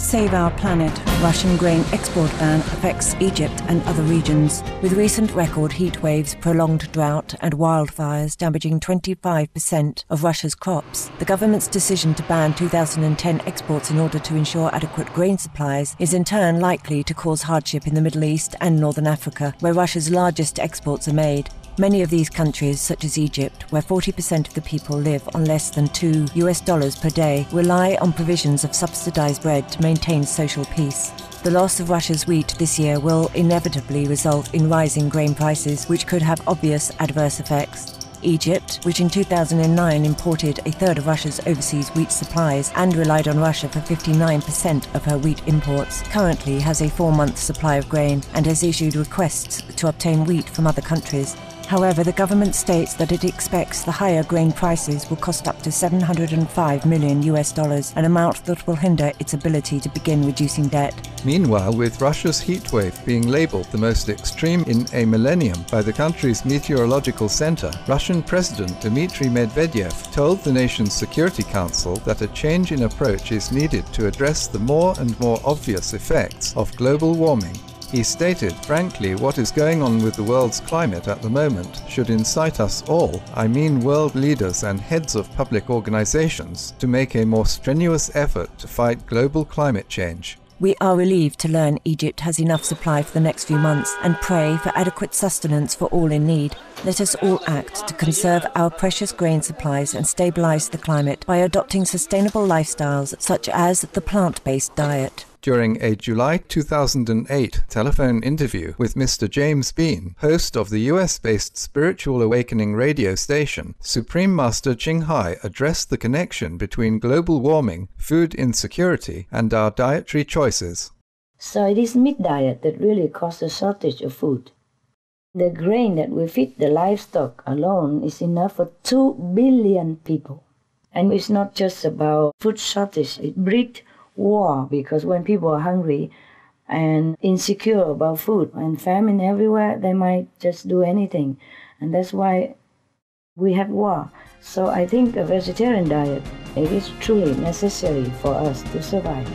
Save our planet. Russian grain export ban affects Egypt and other regions. With recent record heat waves, prolonged drought and wildfires damaging 25% of Russia's crops, the government's decision to ban 2010 exports in order to ensure adequate grain supplies is in turn likely to cause hardship in the Middle East and Northern Africa, where Russia's largest exports are made. Many of these countries, such as Egypt, where 40% of the people live on less than $2 per day, rely on provisions of subsidized bread to maintain social peace. The loss of Russia's wheat this year will inevitably result in rising grain prices, which could have obvious adverse effects. Egypt, which in 2009 imported a third of Russia's overseas wheat supplies and relied on Russia for 59% of her wheat imports, currently has a 4-month supply of grain and has issued requests to obtain wheat from other countries. However, the government states that it expects the higher grain prices will cost up to $705 million, an amount that will hinder its ability to begin reducing debt. Meanwhile, with Russia's heatwave being labeled the most extreme in a millennium by the country's meteorological center, Russian President Dmitry Medvedev told the nation's Security Council that a change in approach is needed to address the more and more obvious effects of global warming. He stated, "Frankly, what is going on with the world's climate at the moment should incite us all, I mean world leaders and heads of public organizations, to make a more strenuous effort to fight global climate change." We are relieved to learn Egypt has enough supply for the next few months and pray for adequate sustenance for all in need. Let us all act to conserve our precious grain supplies and stabilize the climate by adopting sustainable lifestyles such as the plant-based diet. During a July 2008 telephone interview with Mr. James Bean, host of the US-based Spiritual Awakening radio station, Supreme Master Ching Hai addressed the connection between global warming, food insecurity, and our dietary choices. So it is meat diet that really causes a shortage of food. The grain that we feed the livestock alone is enough for 2 billion people. And it's not just about food shortage, it breeds war, because when people are hungry and insecure about food and famine everywhere, they might just do anything. And that's why we have war. So I think a vegetarian diet, it is truly necessary for us to survive.